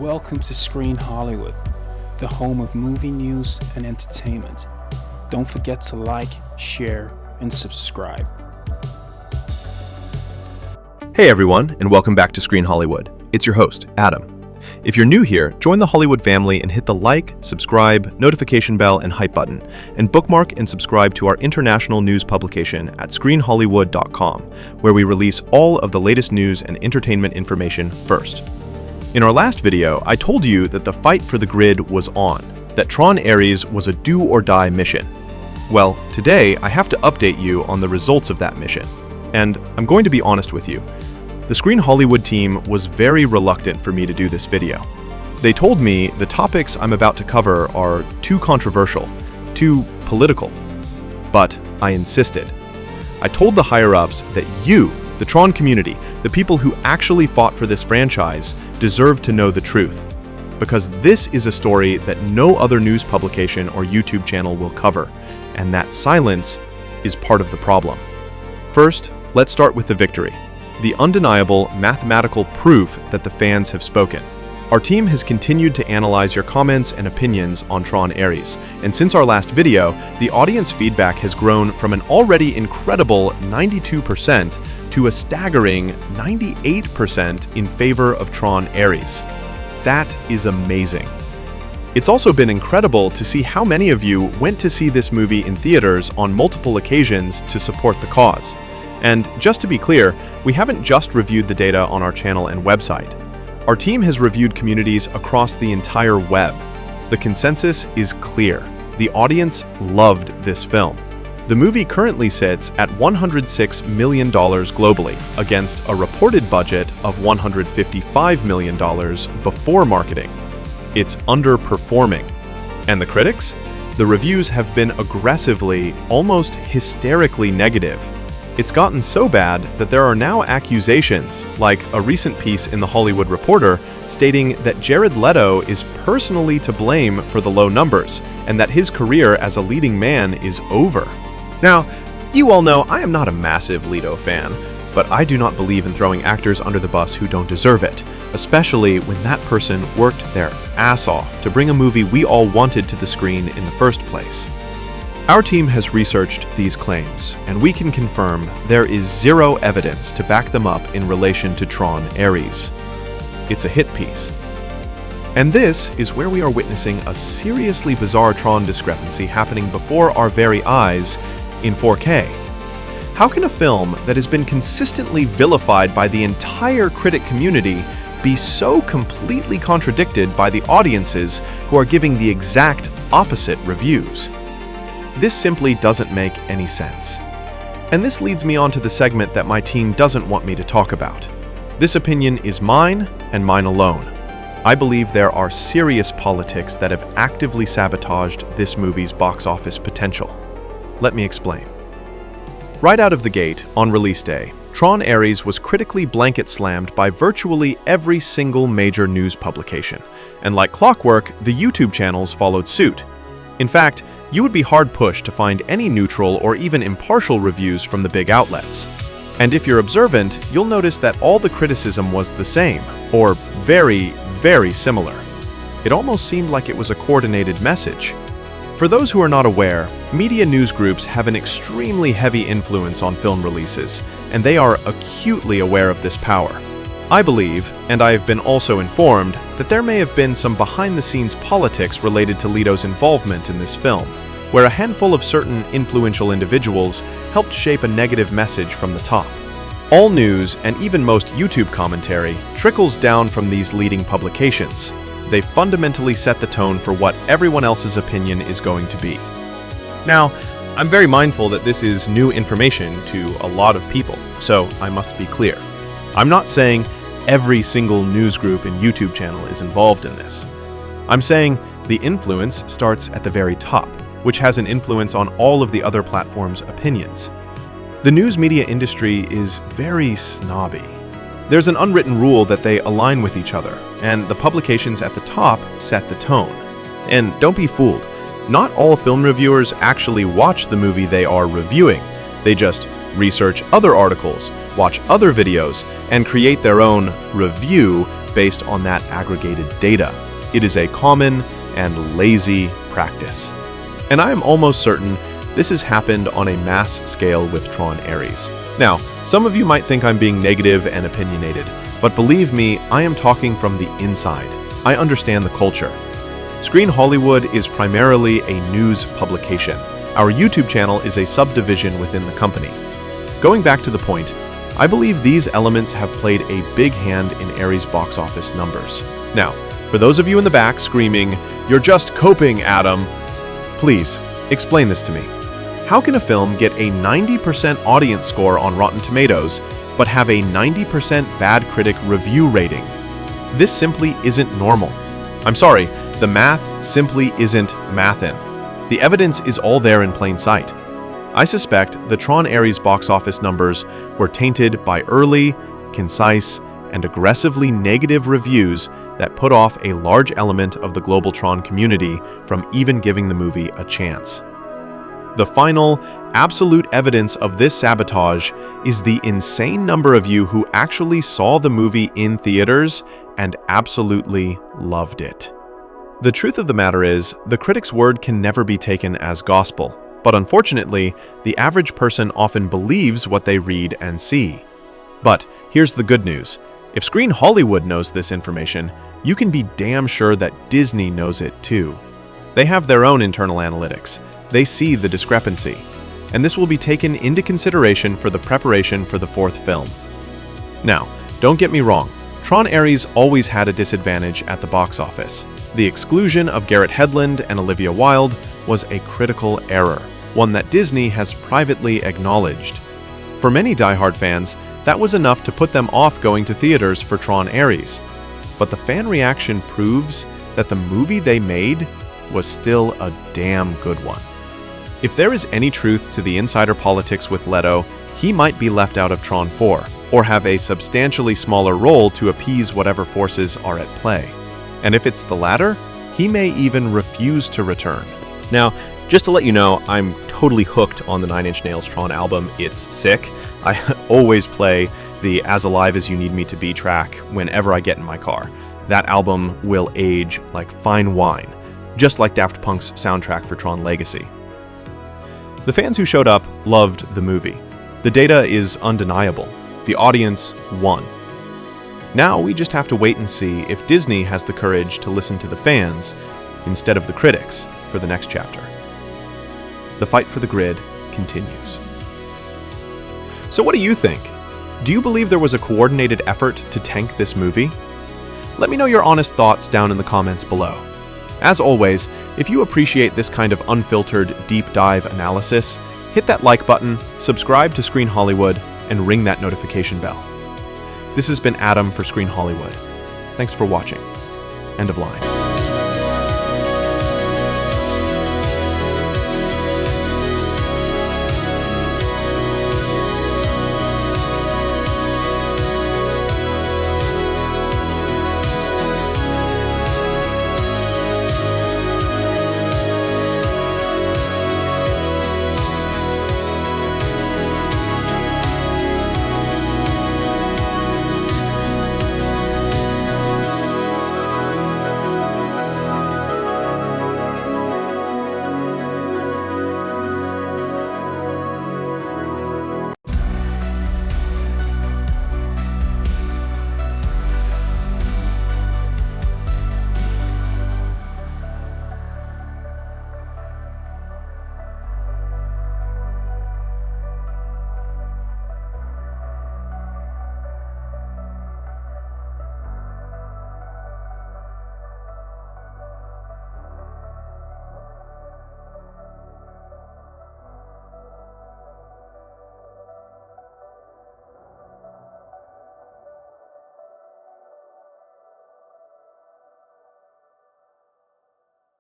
Welcome to Screen Hollywood, the home of movie news and entertainment. Don't forget to like, share, and subscribe. Hey everyone, and welcome back to Screen Hollywood. It's your host, Adam. If you're new here, join the Hollywood family and hit the like, subscribe, notification bell, and hype button, and bookmark and subscribe to our international news publication at screenhollywood.com, where we release all of the latest news and entertainment information first. In our last video, I told you that the fight for the grid was on, that TRON Ares was a do-or-die mission. Well, today I have to update you on the results of that mission. And I'm going to be honest with you. The Screen Hollywood team was very reluctant for me to do this video. They told me the topics I'm about to cover are too controversial, too political. But I insisted. I told the higher-ups that you, the TRON community, the people who actually fought for this franchise, deserve to know the truth. Because this is a story that no other news publication or YouTube channel will cover, and that silence is part of the problem. First, let's start with the victory. The undeniable mathematical proof that the fans have spoken. Our team has continued to analyze your comments and opinions on TRON Ares, and since our last video, the audience feedback has grown from an already incredible 92% to a staggering 98% in favor of TRON Ares. That is amazing. It's also been incredible to see how many of you went to see this movie in theaters on multiple occasions to support the cause. And just to be clear, we haven't just reviewed the data on our channel and website. Our team has reviewed communities across the entire web. The consensus is clear. The audience loved this film. The movie currently sits at $106 million globally, against a reported budget of $155 million before marketing. It's underperforming. And the critics? The reviews have been aggressively, almost hysterically negative. It's gotten so bad that there are now accusations, like a recent piece in The Hollywood Reporter, stating that Jared Leto is personally to blame for the low numbers, and that his career as a leading man is over. Now, you all know I am not a massive Leto fan, but I do not believe in throwing actors under the bus who don't deserve it, especially when that person worked their ass off to bring a movie we all wanted to the screen in the first place. Our team has researched these claims, and we can confirm there is zero evidence to back them up in relation to TRON Ares. It's a hit piece. And this is where we are witnessing a seriously bizarre TRON discrepancy happening before our very eyes in 4K. How can a film that has been consistently vilified by the entire critic community be so completely contradicted by the audiences who are giving the exact opposite reviews? This simply doesn't make any sense. And this leads me on to the segment that my team doesn't want me to talk about. This opinion is mine and mine alone. I believe there are serious politics that have actively sabotaged this movie's box office potential. Let me explain. Right out of the gate, on release day, TRON Ares was critically blanket slammed by virtually every single major news publication, and like clockwork, the YouTube channels followed suit. In fact, you would be hard-pushed to find any neutral or even impartial reviews from the big outlets. And if you're observant, you'll notice that all the criticism was the same, or very, very similar. It almost seemed like it was a coordinated message. For those who are not aware, media news groups have an extremely heavy influence on film releases, and they are acutely aware of this power. I believe, and I have been also informed, that there may have been some behind-the-scenes politics related to Leto's involvement in this film, where a handful of certain influential individuals helped shape a negative message from the top. All news, and even most YouTube commentary, trickles down from these leading publications. They fundamentally set the tone for what everyone else's opinion is going to be. Now, I'm very mindful that this is new information to a lot of people, so I must be clear. I'm not saying every single news group and YouTube channel is involved in this. I'm saying the influence starts at the very top, which has an influence on all of the other platforms' opinions. The news media industry is very snobby. There's an unwritten rule that they align with each other, and the publications at the top set the tone. And don't be fooled, not all film reviewers actually watch the movie they are reviewing. They just research other articles, watch other videos, and create their own review based on that aggregated data. It is a common and lazy practice. And I am almost certain this has happened on a mass scale with TRON Ares. Now, some of you might think I'm being negative and opinionated, but believe me, I am talking from the inside. I understand the culture. Screen Hollywood is primarily a news publication. Our YouTube channel is a subdivision within the company. Going back to the point, I believe these elements have played a big hand in Ares' box office numbers. Now, for those of you in the back screaming, "You're just coping, Adam," please, explain this to me. How can a film get a 90% audience score on Rotten Tomatoes, but have a 90% bad critic review rating? This simply isn't normal. I'm sorry, the math simply isn't mathin'. The evidence is all there in plain sight. I suspect the TRON Ares box office numbers were tainted by early, concise, and aggressively negative reviews that put off a large element of the global TRON community from even giving the movie a chance. The final, absolute evidence of this sabotage is the insane number of you who actually saw the movie in theaters and absolutely loved it. The truth of the matter is, the critic's word can never be taken as gospel, but unfortunately, the average person often believes what they read and see. But here's the good news. If Screen Hollywood knows this information, you can be damn sure that Disney knows it too. They have their own internal analytics. They see the discrepancy, and this will be taken into consideration for the preparation for the fourth film. Now, don't get me wrong, TRON Ares always had a disadvantage at the box office. The exclusion of Garrett Hedlund and Olivia Wilde was a critical error, one that Disney has privately acknowledged. For many diehard fans, that was enough to put them off going to theaters for TRON Ares. But the fan reaction proves that the movie they made was still a damn good one. If there is any truth to the insider politics with Leto, he might be left out of TRON 4, or have a substantially smaller role to appease whatever forces are at play. And if it's the latter, he may even refuse to return. Now, just to let you know, I'm totally hooked on the Nine Inch Nails TRON album, It's Sick. I always play the As Alive As You Need Me To Be track whenever I get in my car. That album will age like fine wine, just like Daft Punk's soundtrack for TRON Legacy. The fans who showed up loved the movie. The data is undeniable. The audience won. Now we just have to wait and see if Disney has the courage to listen to the fans instead of the critics for the next chapter. The fight for the grid continues. So what do you think? Do you believe there was a coordinated effort to tank this movie? Let me know your honest thoughts down in the comments below. As always, if you appreciate this kind of unfiltered, deep dive analysis, hit that like button, subscribe to Screen Hollywood, and ring that notification bell. This has been Adam for Screen Hollywood. Thanks for watching. End of line.